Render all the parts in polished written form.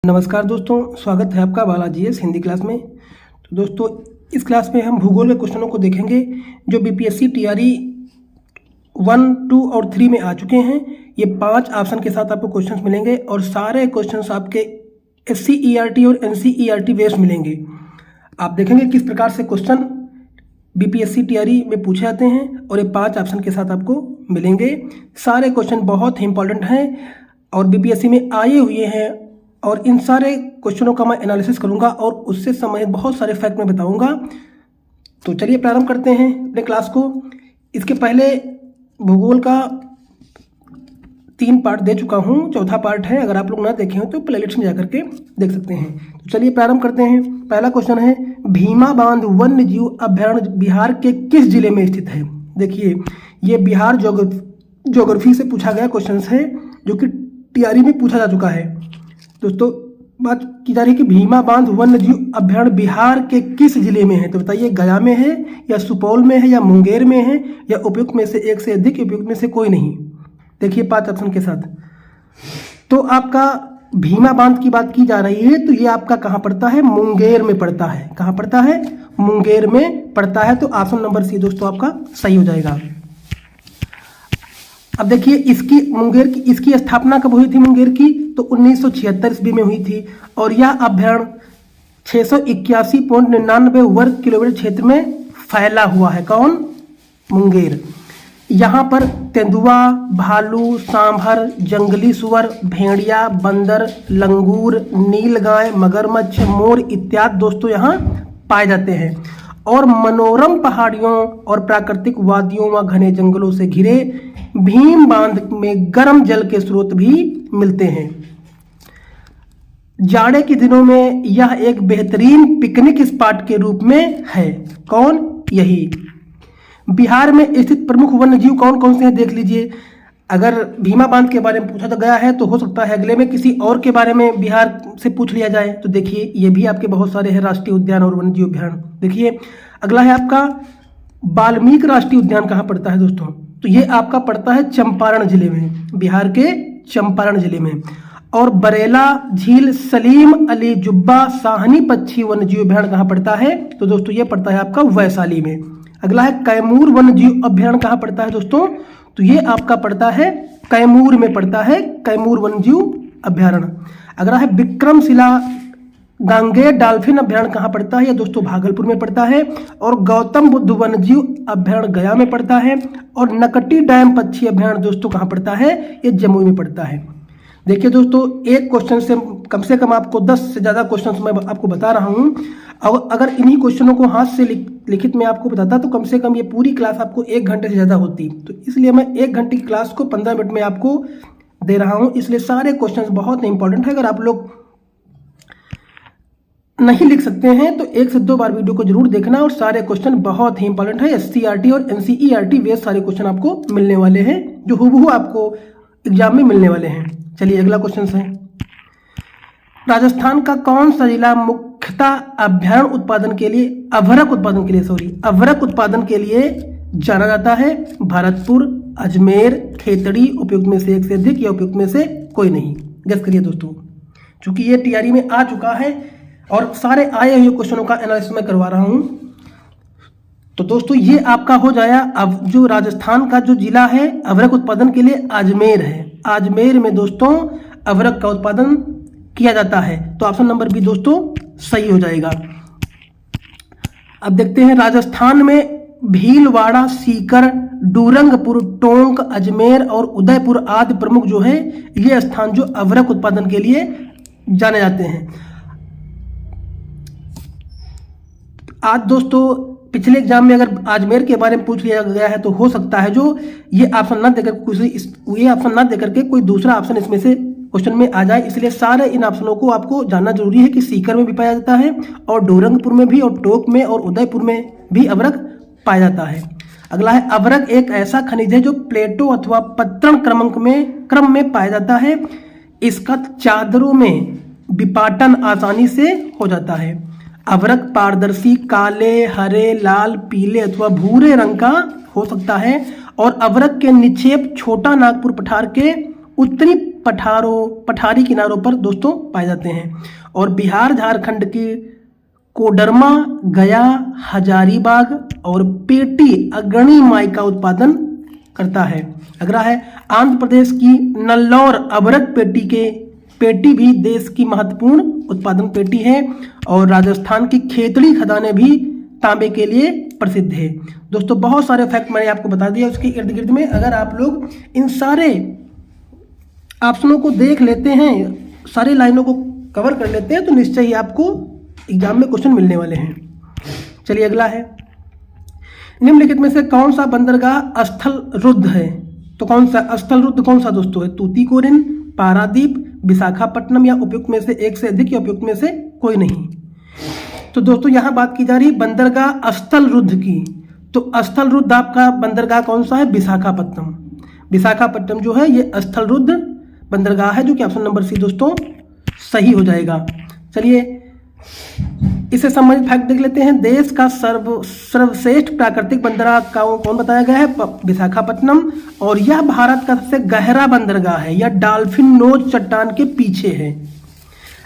नमस्कार दोस्तों, स्वागत है आपका बालाजी एस हिंदी क्लास में। तो दोस्तों, इस क्लास में हम भूगोल के क्वेश्चनों को देखेंगे जो बीपीएससी टीआरई 1, 2 और 3 में आ चुके हैं। ये 5 ऑप्शन के साथ आपको क्वेश्चंस मिलेंगे और सारे क्वेश्चंस आपके SCERT और NCERT बेस्ड मिलेंगे। आप देखेंगे किस प्रकार से क्वेश्चन बीपीएससी टीआरई में पूछे जाते हैं और ये 5 ऑप्शन के साथ आपको मिलेंगे। सारे क्वेश्चन बहुत ही इंपॉर्टेंट हैं और बीपीएससी में आए हुए हैं और इन सारे क्वेश्चनों का मैं एनालिसिस करूंगा और उससे संबंधित बहुत सारे फैक्ट मैं बताऊंगा। तो चलिए प्रारंभ करते हैं अपने क्लास को। इसके पहले भूगोल का 3 पार्ट दे चुका हूं, चौथा पार्ट है। अगर आप लोग ना देखे हो तो प्लेलिस्ट में जाकर के देख सकते हैं। तो चलिए प्रारंभ करते हैं। पहला क्वेश्चन है, भीमा बांध वन्य जीव अभ्यारण्य बिहार के किस जिले में स्थित है? देखिए, ये बिहार ज्योग्राफी से पूछा गया क्वेश्चन है जो कि टीआरई में पूछा जा चुका है। दोस्तों, बात की जा रही है कि भीमा बांध वन्य जीव अभ्यारण्य बिहार के किस जिले में है? तो बताइए, गया में है या सुपौल में है या मुंगेर में है या उपयुक्त में से एक से अधिक, उपयुक्त में से कोई नहीं? देखिए 5 ऑप्शन के साथ। तो आपका भीमा बांध की बात की जा रही है तो ये आपका कहाँ पड़ता है? मुंगेर में पड़ता है। कहाँ पड़ता है? मुंगेर में पड़ता है। तो ऑप्शन नंबर सी दोस्तों आपका सही हो जाएगा। अब देखिए, इसकी स्थापना कब हुई थी मुंगेर की? तो 1976 ईस्वी में हुई थी और यह अभ्यारण्य 681.99 वर्ग किलोमीटर क्षेत्र में फैला हुआ है। कौन? मुंगेर। यहाँ पर तेंदुआ, भालू, सांभर, जंगली सुअर, भेड़िया, बंदर, लंगूर, नीलगाय, मगरमच्छ, मोर इत्यादि दोस्तों यहाँ पाए जाते हैं और मनोरम पहाड़ियों और प्राकृतिक वादियों व घने जंगलों से घिरे भीम बांध में गर्म जल के स्रोत भी मिलते हैं। जाड़े के दिनों में यह एक बेहतरीन पिकनिक स्पॉट के रूप में है। कौन? यही। बिहार में स्थित प्रमुख वन्य जीव कौन कौन से हैं? देख लीजिए। अगर भीमा बांध के बारे में पूछा तो गया है तो हो सकता है अगले में किसी और के बारे में बिहार से पूछ लिया जाए। तो देखिए, ये भी आपके बहुत सारे हैं राष्ट्रीय उद्यान और वन्य जीव अभ्यारण्य। देखिए, अगला है आपका वाल्मीकि राष्ट्रीय उद्यान। कहाँ पड़ता है दोस्तों? तो ये आपका पड़ता है चंपारण जिले में, बिहार के चंपारण जिले में। और बरेला झील सलीम अली जुब्बा साहनी पक्षी वन्य जीव अभ्यारण्य कहाँ पड़ता है? तो दोस्तों ये पड़ता है आपका वैशाली में। अगला है कैमूर वन्य जीव अभ्यारण्य। कहाँ पड़ता है दोस्तों? तो ये आपका पड़ता है कैमूर में पड़ता है, कैमूर वन्य जीव अभ्यारण्य। अगला है विक्रमशिला गांगेय डॉल्फिन अभ्यारण्य। कहाँ पड़ता है? ये दोस्तों भागलपुर में पड़ता है। और गौतम बुद्ध वन्य जीव अभ्यारण्य गया में पड़ता है। और नकटी डैम पक्षी अभ्यारण्य दोस्तों कहाँ पड़ता है? ये जमुई में पड़ता है। देखिए दोस्तों, एक क्वेश्चन से कम आपको 10 से ज़्यादा क्वेश्चन मैं आपको बता रहा हूँ। अगर इन्हीं क्वेश्चनों को हाथ से लिखित में आपको बताता तो कम से कम ये पूरी क्लास आपको 1 घंटे से ज़्यादा होती। तो इसलिए मैं 1 घंटे की क्लास को 15 मिनट में आपको दे रहा हूँ। इसलिए सारे क्वेश्चन बहुत इंपॉर्टेंट है। अगर आप लोग नहीं लिख सकते हैं तो 1 से 2 बार वीडियो को जरूर देखना। और सारे क्वेश्चन बहुत ही इंपॉर्टेंट है। SCERT और NCERT वे सारे क्वेश्चन आपको मिलने वाले हैं जो हूबहू आपको एग्जाम में मिलने वाले हैं। चलिए अगला क्वेश्चन है, राजस्थान का कौन सा जिला मुख्यतः अभ्यारण्य उत्पादन के लिए अभ्रक उत्पादन के लिए जाना जाता है? भरतपुर, अजमेर, खेतड़ी, उपयुक्त में से एक से अधिक या उपयुक्त में से कोई नहीं? गेस करिए दोस्तों, चूंकि ये टीआरई में आ चुका है और सारे आए हुए क्वेश्चनों का एनालिसिस मैं करवा रहा हूं। तो दोस्तों ये आपका हो जाएगा। अब जो राजस्थान का जो जिला है अभ्रक उत्पादन के लिए अजमेर है। अजमेर में दोस्तों अभ्रक का उत्पादन किया जाता है। तो ऑप्शन नंबर बी दोस्तों सही हो जाएगा। अब देखते हैं, राजस्थान में भीलवाड़ा, सीकर, डूरंगपुर, टोंक, अजमेर और उदयपुर आदि प्रमुख जो है ये स्थान जो अभ्रक उत्पादन के लिए जाने जाते हैं। आज दोस्तों पिछले एग्जाम में अगर अजमेर के बारे में पूछ लिया गया है तो हो सकता है जो ये ऑप्शन ना देकर के कोई दूसरा ऑप्शन इसमें से क्वेश्चन में आ जाए। इसलिए सारे इन ऑप्शनों को आपको जानना जरूरी है कि सीकर में भी पाया जाता है और डोरंगपुर में भी और टोंक में और उदयपुर में भी अभ्रक पाया जाता है। अगला है, अभ्रक एक ऐसा खनिज है जो प्लेटो अथवा पत्तन क्रम में पाया जाता है। इसका चादरों में विपाटन आसानी से हो जाता है। अभ्रक पारदर्शी काले, हरे, लाल, पीले अथवा भूरे रंग का हो सकता है और अभ्रक के निक्षेप छोटा नागपुर पठार के उत्तरी पठारी किनारों पर दोस्तों पाए जाते हैं। और बिहार झारखंड के कोडरमा, गया, हजारीबाग और पेटी अग्रणी माई का उत्पादन करता है। अगला है आंध्र प्रदेश की नल्लौर अभरक पेटी भी देश की महत्वपूर्ण उत्पादन पेटी है। और राजस्थान की खेतड़ी खदानें भी तांबे के लिए प्रसिद्ध है। दोस्तों बहुत सारे फैक्ट मैंने आपको बता दिया उसके इर्द गिर्द में। अगर आप लोग इन सारे ऑप्शनों को देख लेते हैं, सारी लाइनों को कवर कर लेते हैं, तो निश्चय ही आपको एग्जाम में क्वेश्चन मिलने वाले हैं। चलिए अगला है, निम्नलिखित में से कौन सा बंदरगाह स्थल रुद्ध है? तो कौन सा स्थल रुद्ध कौन सा दोस्तों है? तूतीकोरिन, पारादीप, विशाखापट्टनम या उपयुक्त में से एक से अधिक या उपयुक्त में से कोई नहीं। तो दोस्तों यहाँ बात की जा रही बंदरगाह स्थल रुद्ध की। तो स्थल रुद्ध आपका बंदरगाह कौन सा है? विशाखापट्टनम। विशाखापट्टनम जो है ये स्थल रुद्ध बंदरगाह है, जो कि ऑप्शन नंबर सी दोस्तों सही हो जाएगा। चलिए इसे संबंधित फैक्ट देख लेते हैं। देश का सर्वश्रेष्ठ प्राकृतिक बंदरगाह कौन बताया गया है? विशाखापट्टनम। और यह भारत का सबसे गहरा बंदरगाह है। यह डॉल्फिन नोज चट्टान के पीछे है।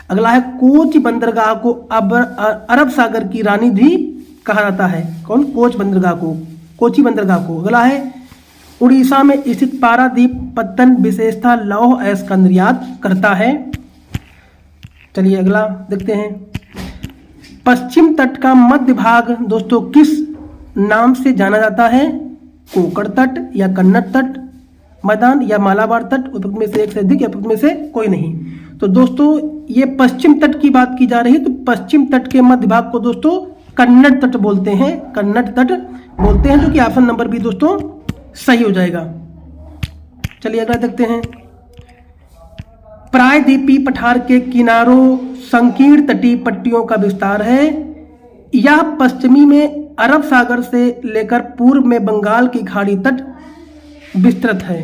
अगला है कोच बंदरगाह को अरब सागर की रानी भी कहा जाता है। कौन? कोच बंदरगाह को, कोची बंदरगाह को। अगला है उड़ीसा में स्थित पारादीप पत्तन विशेषता लौह अयस्क का निर्यात करता है। चलिए अगला देखते हैं। पश्चिम तट का मध्य भाग दोस्तों किस नाम से जाना जाता है? कोकण तट या कन्नड़ तट मैदान या मालाबार तट? उपयुक्त में से एक से अधिक या उपयुक्त में से कोई नहीं। तो दोस्तों ये पश्चिम तट की बात की जा रही है, तो पश्चिम तट के मध्य भाग को दोस्तों कन्नड़ तट बोलते हैं। कन्नड़ तट बोलते हैं, जो कि ऑप्शन नंबर बी दोस्तों सही हो जाएगा। चलिए अगला देखते हैं। प्रायद्वीपीय पठार के किनारों संकीर्ण तटीय पट्टियों का विस्तार है। यह पश्चिमी में अरब सागर से लेकर पूर्व में बंगाल की खाड़ी तट विस्तृत है।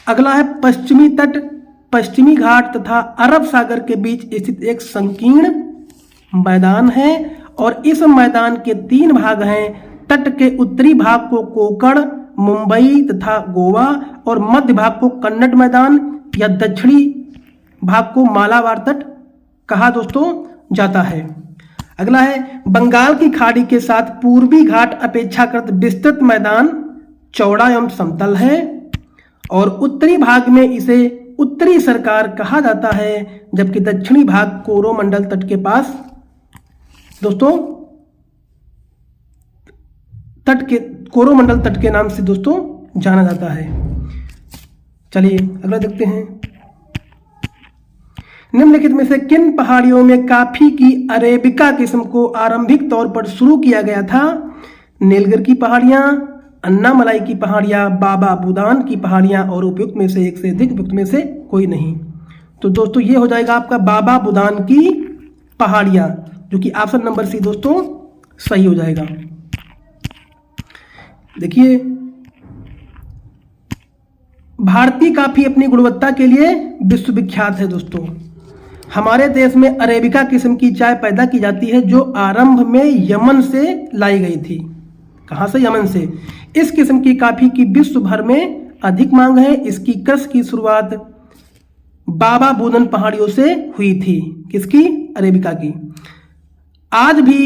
अगला है पश्चिमी तट पश्चिमी घाट तथा अरब सागर के बीच स्थित एक संकीर्ण मैदान है। और इस मैदान के 3 भाग हैं। तट के उत्तरी भाग को कोकण, मुंबई तथा गोवा और मध्य भाग को कन्नड़ मैदान या दक्षिणी भाग को मालाबार तट कहा दोस्तों जाता है। अगला है बंगाल की खाड़ी के साथ पूर्वी घाट अपेक्षाकृत विस्तृत मैदान चौड़ा एवं समतल है। और उत्तरी भाग में इसे उत्तरी सरकार कहा जाता है, जबकि दक्षिणी भाग कोरोमंडल तट के पास दोस्तों कोरोमंडल तट के नाम से दोस्तों जाना जाता है। चलिए अगला देखते हैं। निम्नलिखित में से किन पहाड़ियों में कॉफी की अरेबिका किस्म को आरंभिक तौर पर शुरू किया गया था? नीलगिरी की पहाड़ियां, अन्नामलाई की पहाड़ियां, बाबा बुदान की पहाड़ियां और उपयुक्त में से एक से अधिक, उपयुक्त में से कोई नहीं। तो दोस्तों ये हो जाएगा आपका बाबा बुदान की पहाड़ियां, जो कि ऑप्शन नंबर सी दोस्तों सही हो जाएगा। देखिए भारतीय कॉफी अपनी गुणवत्ता के लिए विश्वविख्यात है दोस्तों। हमारे देश में अरेबिका किस्म की चाय पैदा की जाती है, जो आरंभ में यमन से लाई गई थी। कहां से? यमन से। इस किस्म की कॉफी की विश्व भर में अधिक मांग है। इसकी कृषि की शुरुआत बाबा बुदन पहाड़ियों से हुई थी। किसकी? अरेबिका की। आज भी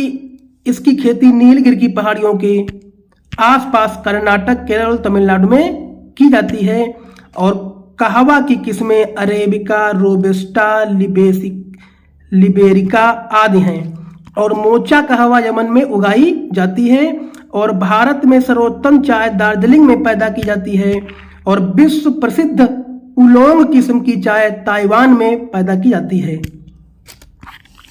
इसकी खेती नीलगिरी की पहाड़ियों के आसपास कर्नाटक, केरल, तमिलनाडु में की जाती है। और कहवा की किस्में अरेबिका, रोबस्टा, लिबेरिका आदि हैं। और मोचा कहवा यमन में उगाई जाती है। और भारत में सर्वोत्तम चाय दार्जिलिंग में पैदा की जाती है। और विश्व प्रसिद्ध उलोंग किस्म की चाय ताइवान में पैदा की जाती है।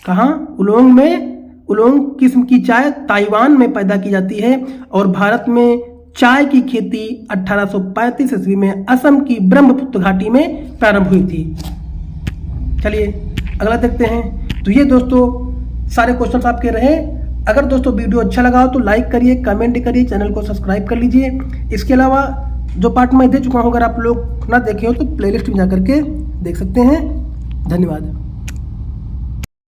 कहाँ? उलोंग में। उलोंग किस्म की चाय ताइवान में पैदा की जाती है। और भारत में चाय की खेती 1835 ईस्वी में असम की ब्रह्मपुत्र घाटी में प्रारंभ हुई थी। चलिए अगला देखते हैं। तो ये दोस्तों सारे क्वेश्चंस आपके रहे। अगर दोस्तों वीडियो अच्छा लगा हो तो लाइक करिए, कमेंट करिए, चैनल को सब्सक्राइब कर लीजिए। इसके अलावा जो पार्ट मैं दे चुका हूँ, अगर आप लोग ना देखे हो तो प्लेलिस्ट में जाकर के देख सकते हैं। धन्यवाद।